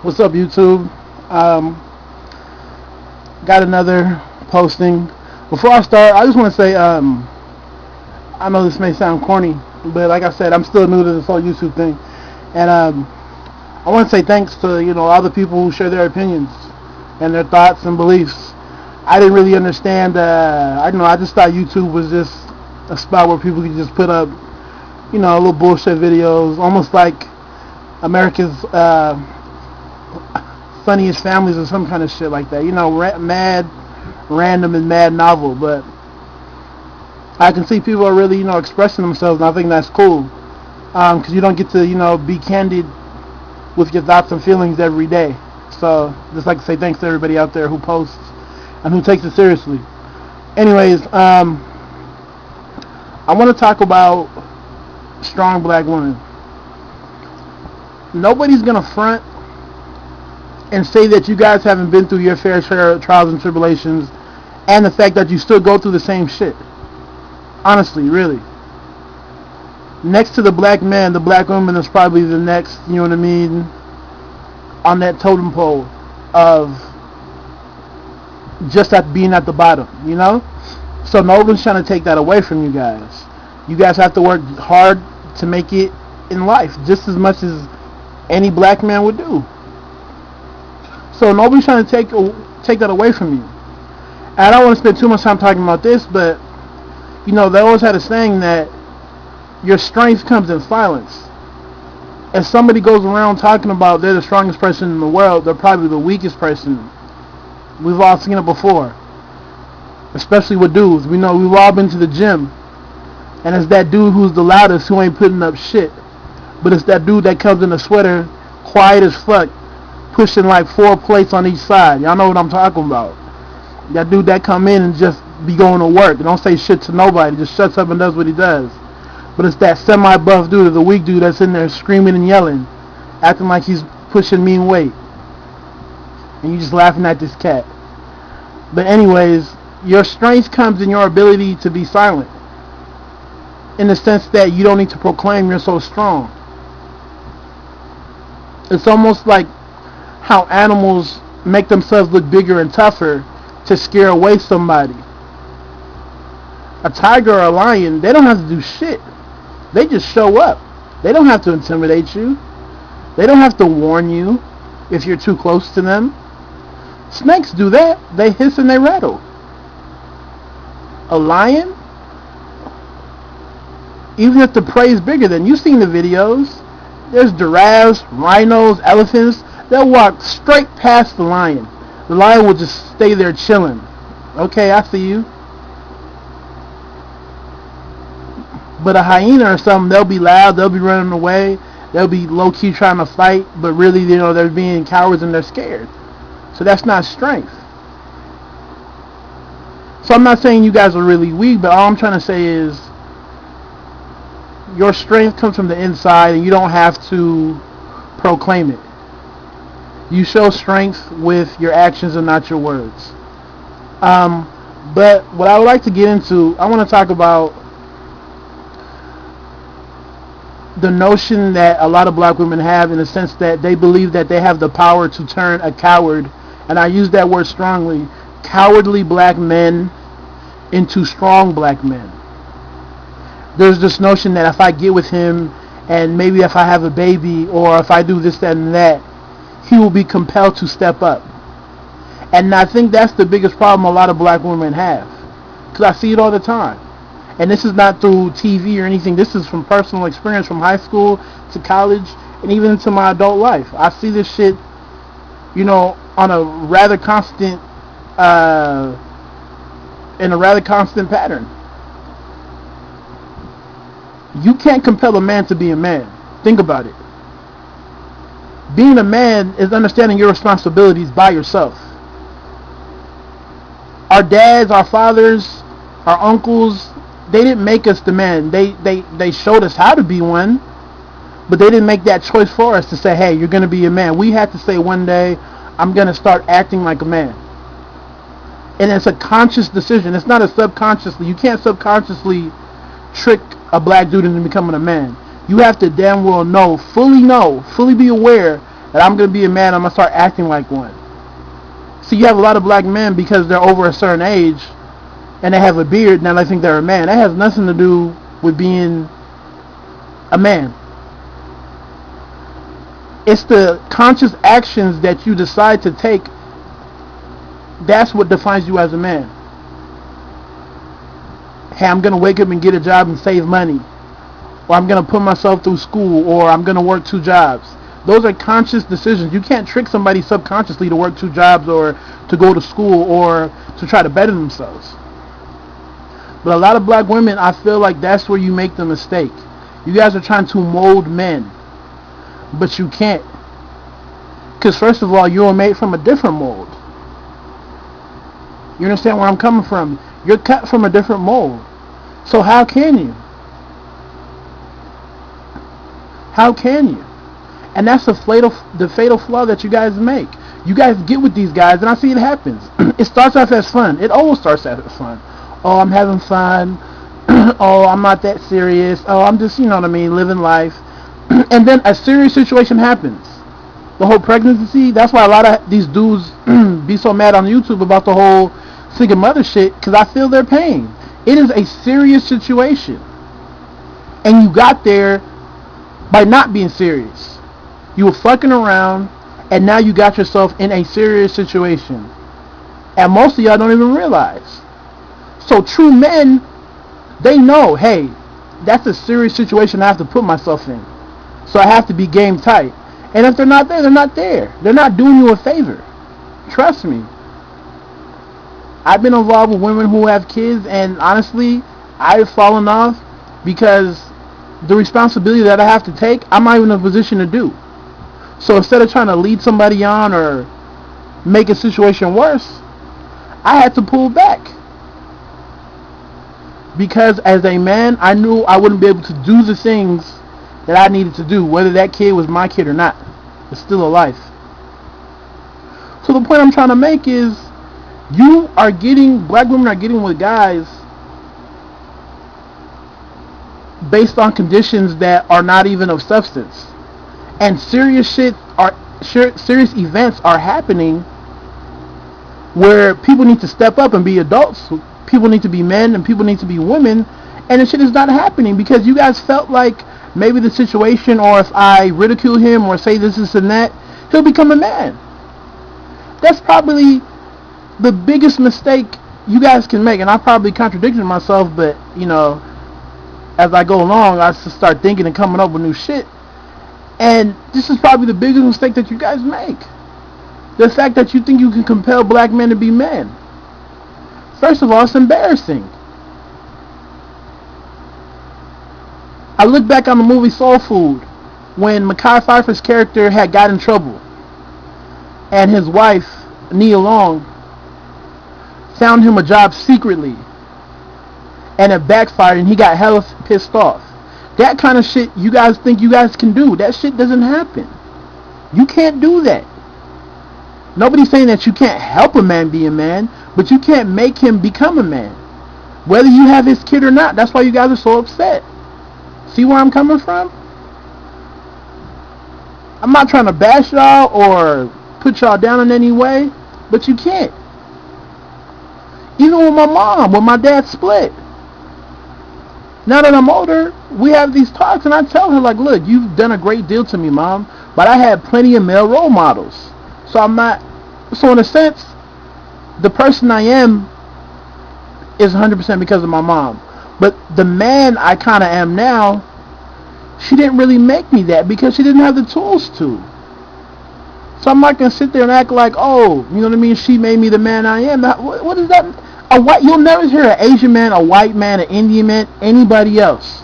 What's up, YouTube? Um, got another posting. Before I start, I just want to say, I know this may sound corny, but like I said, I'm still new to this whole YouTube thing, and I want to say thanks to all the people who share their opinions and their thoughts and beliefs. I didn't really understand. I just thought YouTube was just a spot where people could just put up, little bullshit videos, almost like America's funniest families or some kind of shit like that. Mad, random, and mad novel. But I can see people are really, expressing themselves, and I think that's cool. Because you don't get to, be candid with your thoughts and feelings every day. So, just like to say thanks to everybody out there who posts and who takes it seriously. Anyways, I want to talk about strong black women. Nobody's going to front and say that you guys haven't been through your fair share of trials and tribulations, and the fact that you still go through the same shit. Honestly, really. Next to the black man, the black woman is probably the next, on that totem pole of just being at the bottom, So nobody's trying to take that away from you guys. You guys have to work hard to make it in life, just as much as any black man would do. So nobody's trying to take that away from you. And I don't want to spend too much time talking about this, but they always had a saying that your strength comes in silence. If somebody goes around talking about they're the strongest person in the world, they're probably the weakest person. We've all seen it before, especially with dudes. We know we've all been to the gym, and it's that dude who's the loudest who ain't putting up shit. But it's that dude that comes in a sweater, quiet as fuck, pushing like 4 plates on each side. Y'all know what I'm talking about. That dude that come in and just be going to work and don't say shit to nobody, just shuts up and does what he does. But it's that semi-buff dude or the weak dude that's in there screaming and yelling, acting like he's pushing mean weight. And you just laughing at this cat. But anyways, your strength comes in your ability to be silent. In the sense that you don't need to proclaim you're so strong. It's almost like how animals make themselves look bigger and tougher to scare away somebody. A tiger or a lion, they don't have to do shit. They just show up. They don't have to intimidate you. They don't have to warn you if you're too close to them. Snakes do that. They hiss and they rattle. A lion, even if the prey is bigger than you've seen the videos, there's giraffes, rhinos, elephants. They'll walk straight past the lion. The lion will just stay there chilling. Okay, I see you. But a hyena or something, they'll be loud, they'll be running away, they'll be low-key trying to fight, but really, they're being cowards and they're scared. So that's not strength. So I'm not saying you guys are really weak, but all I'm trying to say is your strength comes from the inside and you don't have to proclaim it. You show strength with your actions and not your words. But what I would like to get into, I want to talk about the notion that a lot of black women have, in the sense that they believe that they have the power to turn a coward, and I use that word strongly, cowardly black men into strong black men. There's this notion that if I get with him, and maybe if I have a baby, or if I do this, that, and that, he will be compelled to step up. And I think that's the biggest problem a lot of black women have, because I see it all the time. And this is not through TV or anything. This is from personal experience, from high school to college and even into my adult life. I see this shit, on a rather constant, in a rather constant pattern. You can't compel a man to be a man. Think about it. Being a man is understanding your responsibilities by yourself. Our dads, our fathers, our uncles, they didn't make us the man. They showed us how to be one, but they didn't make that choice for us to say, hey, you're going to be a man. We had to say one day, I'm going to start acting like a man. And it's a conscious decision. It's not a subconsciously. You can't subconsciously trick a black dude into becoming a man. You have to damn well fully be aware that I'm going to be a man, I'm going to start acting like one. See, you have a lot of black men because they're over a certain age and they have a beard, now they think they're a man. That has nothing to do with being a man. It's the conscious actions that you decide to take. That's what defines you as a man. Hey, I'm going to wake up and get a job and save money. Or I'm going to put myself through school. Or I'm going to work 2 jobs. Those are conscious decisions. You can't trick somebody subconsciously to work 2 jobs or to go to school or to try to better themselves. But a lot of black women, I feel like that's where you make the mistake. You guys are trying to mold men. But you can't. Because first of all, you were made from a different mold. You understand where I'm coming from? You're cut from a different mold. So how can you? How can you? And that's the fatal flaw that you guys make. You guys get with these guys, and I see it happens. It starts off as fun. It always starts off as fun. Oh, I'm having fun. Oh, I'm not that serious. Oh, I'm just, you know what I mean, living life. And then a serious situation happens. The whole pregnancy, that's why a lot of these dudes be so mad on YouTube about the whole single mother shit, because I feel their pain. It is a serious situation. And you got there by not being serious. You were fucking around, and now you got yourself in a serious situation. And most of y'all don't even realize. So true men, they know, hey, that's a serious situation I have to put myself in. So I have to be game tight. And if they're not there, they're not there. They're not doing you a favor. Trust me. I've been involved with women who have kids, and honestly, I've fallen off because the responsibility that I have to take, I'm not even in a position to do. So instead of trying to lead somebody on or make a situation worse, I had to pull back. Because as a man, I knew I wouldn't be able to do the things that I needed to do, whether that kid was my kid or not. It's still a life. So the point I'm trying to make is, black women are getting with guys based on conditions that are not even of substance. And serious events are happening where people need to step up and be adults. People need to be men and people need to be women. And the shit is not happening because you guys felt like maybe the situation, or if I ridicule him or say this and that, he'll become a man. That's probably the biggest mistake you guys can make. And I probably contradicted myself, but you know, as I go along, I just start thinking and coming up with new shit. And this is probably the biggest mistake that you guys make. The fact that you think you can compel black men to be men. First of all, it's embarrassing. I look back on the movie Soul Food when Mekhi Phifer's character had got in trouble and his wife, Nia Long, found him a job secretly and it backfired and he got hella pissed off. That kind of shit you guys think you guys can do. That shit doesn't happen. You can't do that. Nobody's saying that you can't help a man be a man, but you can't make him become a man. Whether you have his kid or not. That's why you guys are so upset. See where I'm coming from? I'm not trying to bash y'all or put y'all down in any way, but you can't. Even with my mom, when my dad split. Now that I'm older, we have these talks and I tell her, like, look, you've done a great deal to me, Mom, but I had plenty of male role models. So in a sense, the person I am is 100% because of my mom. But the man I kind of am now, she didn't really make me that because she didn't have the tools to. So I'm not going to sit there and act like, oh, you know what I mean, she made me the man I am. Now, what is that? You'll never hear an Asian man, a white man, an Indian man, anybody else.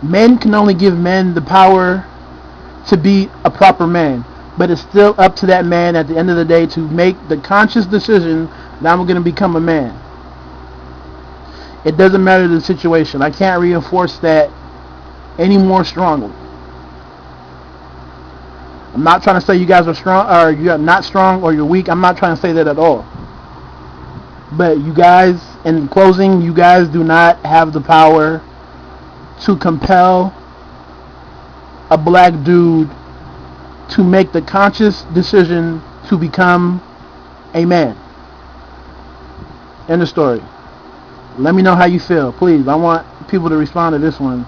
Men can only give men the power to be a proper man. But it's still up to that man at the end of the day to make the conscious decision that I'm going to become a man. It doesn't matter the situation. I can't reinforce that any more strongly. I'm not trying to say you guys are strong or you're not strong or you're weak. I'm not trying to say that at all. But you guys, in closing, you guys do not have the power to compel a black dude to make the conscious decision to become a man. End of story. Let me know how you feel, please. I want people to respond to this one,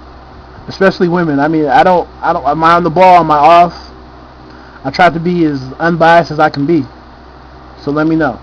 especially women. I mean, am I on the ball? Am I off? I try to be as unbiased as I can be. So let me know.